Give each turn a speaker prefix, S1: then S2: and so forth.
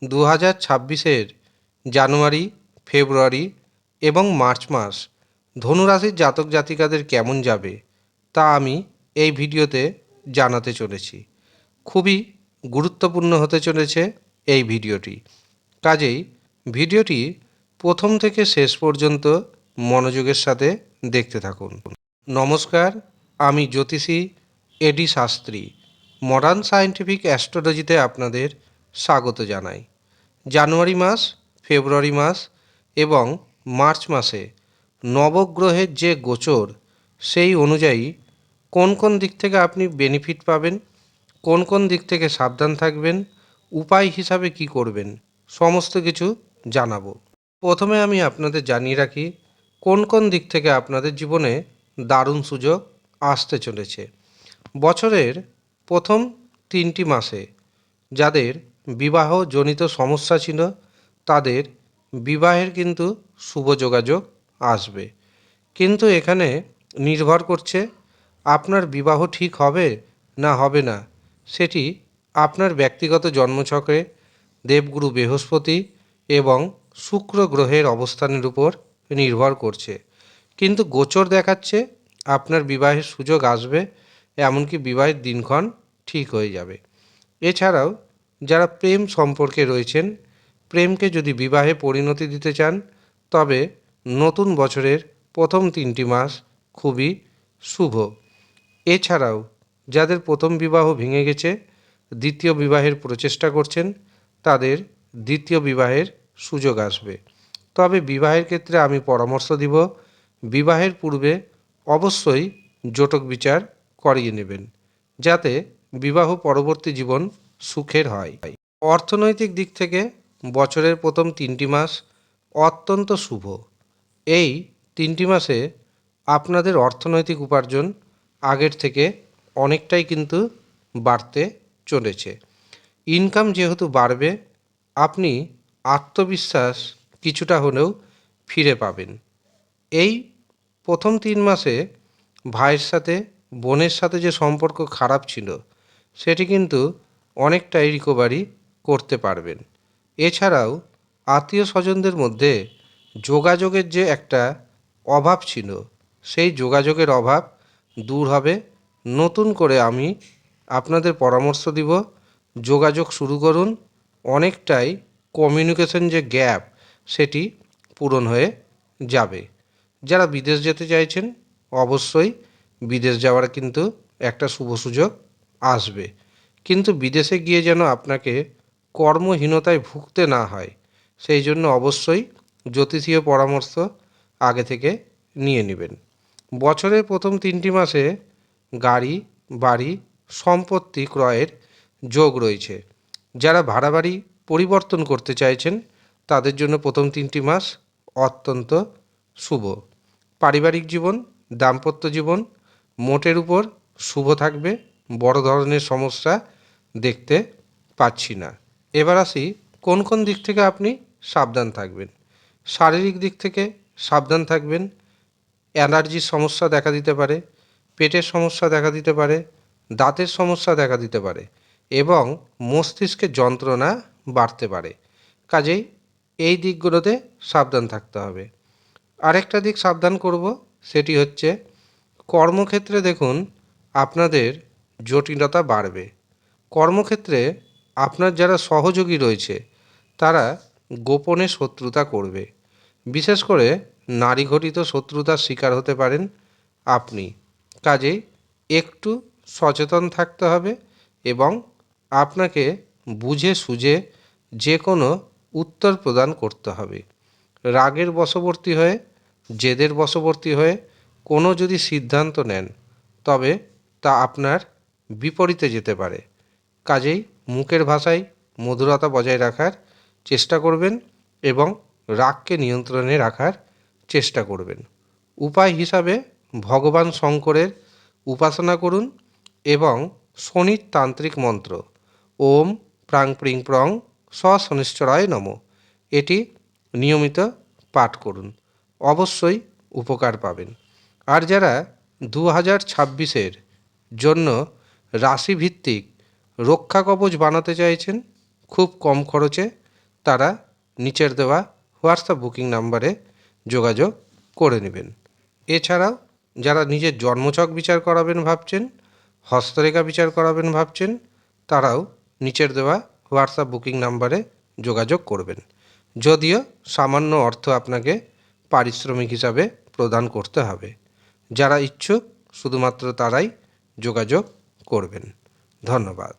S1: 2026-এর জানুয়ারি, ফেব্রুয়ারি এবং মার্চ মাস ধনুরাশির জাতক জাতিকাদের কেমন যাবে তা আমি এই ভিডিওতে জানাতে চলেছি। খুবই গুরুত্বপূর্ণ হতে চলেছে এই ভিডিওটি, কাজেই ভিডিওটি প্রথম থেকে শেষ পর্যন্ত মনোযোগের সাথে দেখতে থাকুন। নমস্কার, আমি জ্যোতিষী এডি শাস্ত্রী মডার্ন সায়েন্টিফিক অ্যাস্ট্রোলজিতে আপনাদের স্বাগত জানাই। জানুয়ারি মাস, ফেব্রুয়ারি মাস এবং মার্চ মাসে নবগ্রহের যে গোচর, সেই অনুযায়ী কোন কোন দিক থেকে আপনি বেনিফিট পাবেন, কোন কোন দিক থেকে সাবধান থাকবেন, উপায় হিসাবে কি করবেন, সমস্ত কিছু জানাবো। প্রথমে আমি আপনাদের জানিয়ে রাখি কোন কোন দিক থেকে আপনাদের জীবনে দারুণ সুযোগ আসতে চলেছে। বছরের প্রথম 3টি মাসে যাদের বিবাহজনিত সমস্যা ছিল তাদের বিবাহের কিন্তু শুভ যোগাযোগ আসবে, কিন্তু এখানে নির্ভর করছে আপনার বিবাহ ঠিক হবে না হবে না, সেটি আপনার ব্যক্তিগত জন্মছকে দেবগুরু বৃহস্পতি এবং শুক্র গ্রহের অবস্থানের উপর নির্ভর করছে। কিন্তু গোচর দেখাচ্ছে আপনার বিবাহের সুযোগ আসবে, এমনকি বিবাহের দিনক্ষণ ঠিক হয়ে যাবে। এছাড়াও যারা প্রেম সম্পর্কে রয়েছেন, প্রেমকে যদি বিবাহে পরিণতি দিতে চান, তবে নতুন বছরের প্রথম 3টি মাস খুবই শুভ। এছাড়াও যাদের প্রথম বিবাহ ভেঙে গেছে, দ্বিতীয় বিবাহের প্রচেষ্টা করছেন, তাদের দ্বিতীয় বিবাহের সুযোগ আসবে। তবে বিবাহের ক্ষেত্রে আমি পরামর্শ দিব, বিবাহের পূর্বে অবশ্যই জটক বিচার করিয়ে নেবেন, যাতে বিবাহ পরবর্তী জীবন সুখের হয়। অর্থনৈতিক দিক থেকে বছরের প্রথম 3টি মাস অত্যন্ত শুভ। এই 3টি মাসে আপনাদের অর্থনৈতিক উপার্জন আগের থেকে অনেকটাই কিন্তু বাড়তে চলেছে। ইনকাম যেহেতু বাড়বে, আপনি আত্মবিশ্বাস কিছুটা হলেও ফিরে পাবেন। এই প্রথম 3 মাসে ভাইয়ের সাথে, বোনের সাথে যে সম্পর্ক খারাপ ছিল, সেটি কিন্তু অনেকটাই রিকভারি করতে পারবেন। এছাড়াও আত্মীয় স্বজনদের মধ্যে যোগাযোগের যে একটা অভাব ছিল, সেই যোগাযোগের অভাব দূর হবে। নতুন করে আমি আপনাদের পরামর্শ দিব, যোগাযোগ শুরু করুন। অনেকটাই কমিউনিকেশন যে গ্যাপ, সেটি পূরণ হয়ে যাবে। যারা বিদেশ যেতে চাইছেন, অবশ্যই বিদেশ যাওয়ার কিন্তু একটা শুভ সুযোগ আসবে, কিন্তু বিদেশে গিয়ে যেন আপনাকে কর্মহীনতায় ভুগতে না হয়, সেই জন্য অবশ্যই জ্যোতিষীয় পরামর্শ আগে থেকে নিয়ে নেবেন। বছরের প্রথম 3টি মাসে গাড়ি, বাড়ি, সম্পত্তি ক্রয়ের যোগ রয়েছে। যারা ভাড়া বাড়ি পরিবর্তন করতে চাইছেন, তাদের জন্য প্রথম 3টি মাস অত্যন্ত শুভ। পারিবারিক জীবন, দাম্পত্য জীবন মোটের উপর শুভ থাকবে, বড় ধরনের সমস্যা দেখতে পাচ্ছি না। এবার আসি কোন কোন দিক থেকে আপনি সাবধান থাকবেন। শারীরিক দিক থেকে সাবধান থাকবেন। অ্যালার্জির সমস্যা দেখা দিতে পারে, পেটের সমস্যা দেখা দিতে পারে, দাঁতের সমস্যা দেখা দিতে পারে এবং মস্তিষ্কের যন্ত্রণা বাড়তে পারে। কাজেই এই দিকগুলোতে সাবধান থাকতে হবে। আরেকটা দিক সাবধান করব, সেটি হচ্ছে কর্মক্ষেত্রে দেখুন আপনাদের জটিলতা বাড়বে। কর্মক্ষেত্রে আপনার যারা সহযোগী রয়েছে, তারা গোপনে শত্রুতা করবে। বিশেষ করে নারী ঘটিত শত্রুতার শিকার হতে পারেন আপনি। কাজেই একটু সচেতন থাকতে হবে এবং আপনাকে বুঝে সুঝে যে কোনো উত্তর প্রদান করতে হবে। রাগের বশবর্তী হয়ে, জেদের বশবর্তী হয়ে কোনো যদি সিদ্ধান্ত নেন, তবে তা আপনার বিপরীতে যেতে পারে। কাজেই মুখের ভাষায় মধুরতা বজায় রাখার চেষ্টা করবেন এবং রাগকে নিয়ন্ত্রণে রাখার চেষ্টা করবেন। উপায় হিসাবে ভগবান শঙ্করের উপাসনা করুন এবং শনির তান্ত্রিক মন্ত্র ওম প্রাং প্রিং প্রং স শনিশ্চরায় নমঃ এটি নিয়মিত পাঠ করুন, অবশ্যই উপকার পাবেন। আর যারা 2026-এর জন্য রাশিভিত্তিক রক্ষা কবচ বানাতে চাইছেন খুব কম খরচে, তারা নিচের দেওয়া হোয়াটসঅ্যাপ বুকিং নাম্বারে যোগাযোগ করে নেবেন। এছাড়াও যারা নিজের জন্মছক বিচার করাবেন ভাবছেন, হস্তরেখা বিচার করাবেন ভাবছেন, তারাও নিচের দেওয়া হোয়াটসঅ্যাপ বুকিং নাম্বারে যোগাযোগ করবেন। যদিও সামান্য অর্থ আপনাকে পারিশ্রমিক হিসাবে প্রদান করতে হবে। যারা ইচ্ছুক শুধুমাত্র তারাই যোগাযোগ করবেন। ধন্যবাদ।